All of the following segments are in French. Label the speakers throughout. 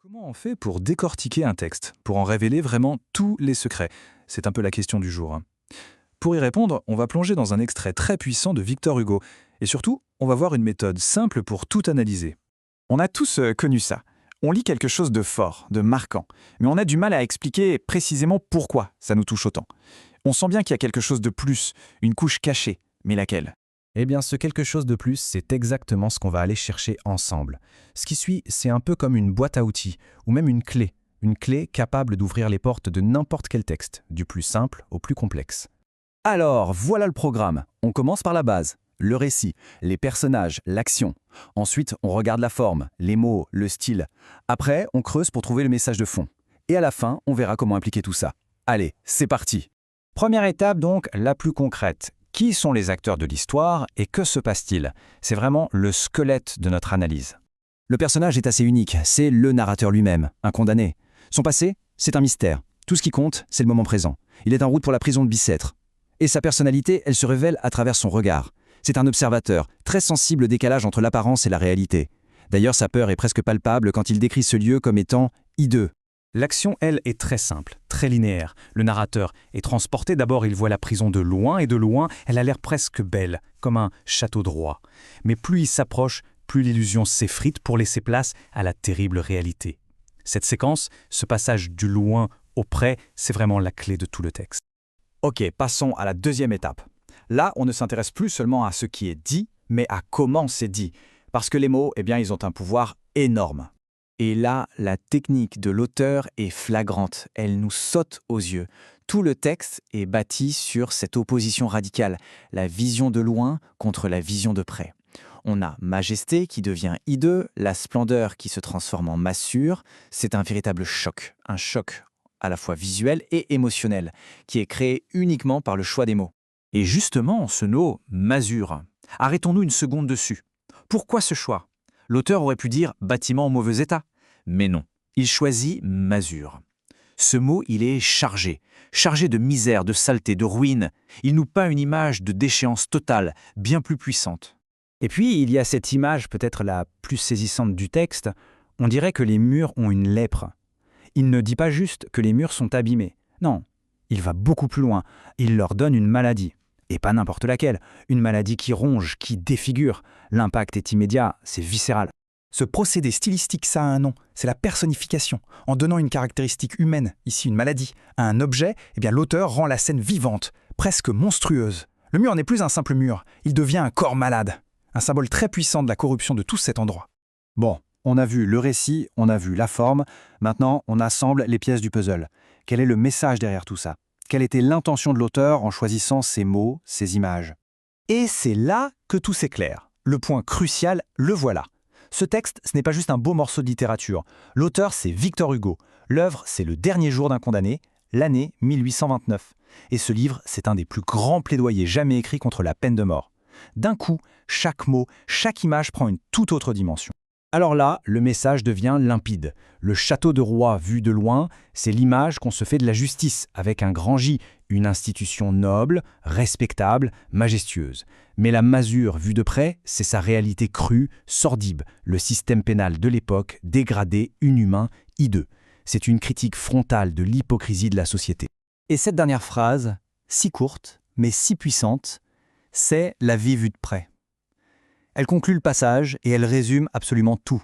Speaker 1: Comment on fait pour décortiquer un texte, pour en révéler vraiment tous les secrets? C'est un peu la question du jour, hein. Pour y répondre, on va plonger dans un extrait très puissant de Victor Hugo. Et surtout, on va voir une méthode simple pour tout analyser.
Speaker 2: On a tous connu ça. On lit quelque chose de fort, de marquant, mais on a du mal à expliquer précisément pourquoi ça nous touche autant. On sent bien qu'il y a quelque chose de plus, une couche cachée, mais laquelle?
Speaker 3: Eh bien, ce quelque chose de plus, c'est exactement ce qu'on va aller chercher ensemble. Ce qui suit, c'est un peu comme une boîte à outils, ou même une clé capable d'ouvrir les portes de n'importe quel texte, du plus simple au plus complexe.
Speaker 4: Alors, voilà le programme. On commence par la base, le récit, les personnages, l'action. Ensuite, on regarde la forme, les mots, le style. Après, on creuse pour trouver le message de fond. Et à la fin, on verra comment appliquer tout ça. Allez, c'est parti.
Speaker 3: Première étape donc, la plus concrète. Qui sont les acteurs de l'histoire et que se passe-t-il? C'est vraiment le squelette de notre analyse.
Speaker 4: Le personnage est assez unique, c'est le narrateur lui-même, un condamné. Son passé, c'est un mystère. Tout ce qui compte, c'est le moment présent. Il est en route pour la prison de Bicêtre. Et sa personnalité, elle se révèle à travers son regard. C'est un observateur, très sensible au décalage entre l'apparence et la réalité. D'ailleurs, sa peur est presque palpable quand il décrit ce lieu comme étant hideux.
Speaker 3: L'action, elle, est très simple, très linéaire. Le narrateur est transporté, d'abord il voit la prison de loin, et de loin, elle a l'air presque belle, comme un château de roi. Mais plus il s'approche, plus l'illusion s'effrite pour laisser place à la terrible réalité. Cette séquence, ce passage du loin au près, c'est vraiment la clé de tout le texte.
Speaker 2: Ok, passons à la deuxième étape. Là, on ne s'intéresse plus seulement à ce qui est dit, mais à comment c'est dit. Parce que les mots, eh bien, ils ont un pouvoir énorme. Et là, la technique de l'auteur est flagrante, elle nous saute aux yeux. Tout le texte est bâti sur cette opposition radicale, la vision de loin contre la vision de près. On a majesté qui devient hideux, la splendeur qui se transforme en massure. C'est un véritable choc, un choc à la fois visuel et émotionnel, qui est créé uniquement par le choix des mots. Et justement, ce mot « masure », arrêtons-nous une seconde dessus. Pourquoi ce choix? L'auteur aurait pu dire « bâtiment en mauvais état ». Mais non, il choisit « masure ». Ce mot, il est chargé de misère, de saleté, de ruine. Il nous peint une image de déchéance totale, bien plus puissante.
Speaker 3: Et puis, il y a cette image peut-être la plus saisissante du texte. On dirait que les murs ont une lèpre. Il ne dit pas juste que les murs sont abîmés. Non, il va beaucoup plus loin. Il leur donne une maladie. Et pas n'importe laquelle. Une maladie qui ronge, qui défigure. L'impact est immédiat, c'est viscéral.
Speaker 5: Ce procédé stylistique, ça a un nom, c'est la personnification. En donnant une caractéristique humaine, ici une maladie, à un objet, eh bien l'auteur rend la scène vivante, presque monstrueuse. Le mur n'est plus un simple mur, il devient un corps malade. Un symbole très puissant de la corruption de tout cet endroit.
Speaker 4: Bon, on a vu le récit, on a vu la forme. Maintenant, on assemble les pièces du puzzle. Quel est le message derrière tout ça? Quelle était l'intention de l'auteur en choisissant ces mots, ces images?
Speaker 5: Et c'est là que tout s'éclaire. Le point crucial, le voilà. Ce texte, ce n'est pas juste un beau morceau de littérature. L'auteur, c'est Victor Hugo. L'œuvre, c'est Le dernier jour d'un condamné, l'année 1829. Et ce livre, c'est un des plus grands plaidoyers jamais écrits contre la peine de mort. D'un coup, chaque mot, chaque image prend une toute autre dimension.
Speaker 3: Alors là, le message devient limpide. Le château de roi vu de loin, c'est l'image qu'on se fait de la justice, avec un grand J, une institution noble, respectable, majestueuse. Mais la masure vue de près, c'est sa réalité crue, sordide, le système pénal de l'époque, dégradé, inhumain, hideux. C'est une critique frontale de l'hypocrisie de la société.
Speaker 5: Et cette dernière phrase, si courte, mais si puissante, c'est la vie vue de près. Elle conclut le passage et elle résume absolument tout.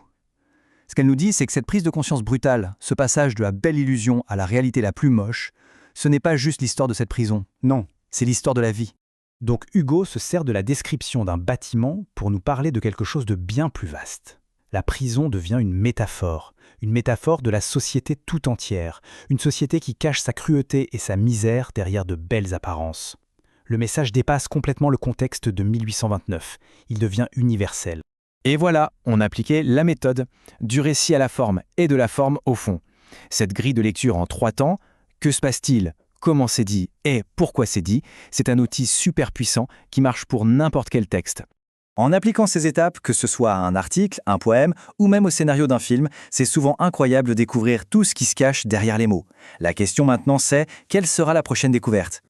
Speaker 5: Ce qu'elle nous dit, c'est que cette prise de conscience brutale, ce passage de la belle illusion à la réalité la plus moche, ce n'est pas juste l'histoire de cette prison. Non, c'est l'histoire de la vie.
Speaker 3: Donc Hugo se sert de la description d'un bâtiment pour nous parler de quelque chose de bien plus vaste. La prison devient une métaphore de la société tout entière, une société qui cache sa cruauté et sa misère derrière de belles apparences. Le message dépasse complètement le contexte de 1829. Il devient universel.
Speaker 2: Et voilà, on appliquait la méthode, du récit à la forme et de la forme au fond. Cette grille de lecture en 3 temps, que se passe-t-il, comment c'est dit et pourquoi c'est dit, c'est un outil super puissant qui marche pour n'importe quel texte. En appliquant ces étapes, que ce soit à un article, un poème ou même au scénario d'un film, c'est souvent incroyable de découvrir tout ce qui se cache derrière les mots. La question maintenant c'est, quelle sera la prochaine découverte ?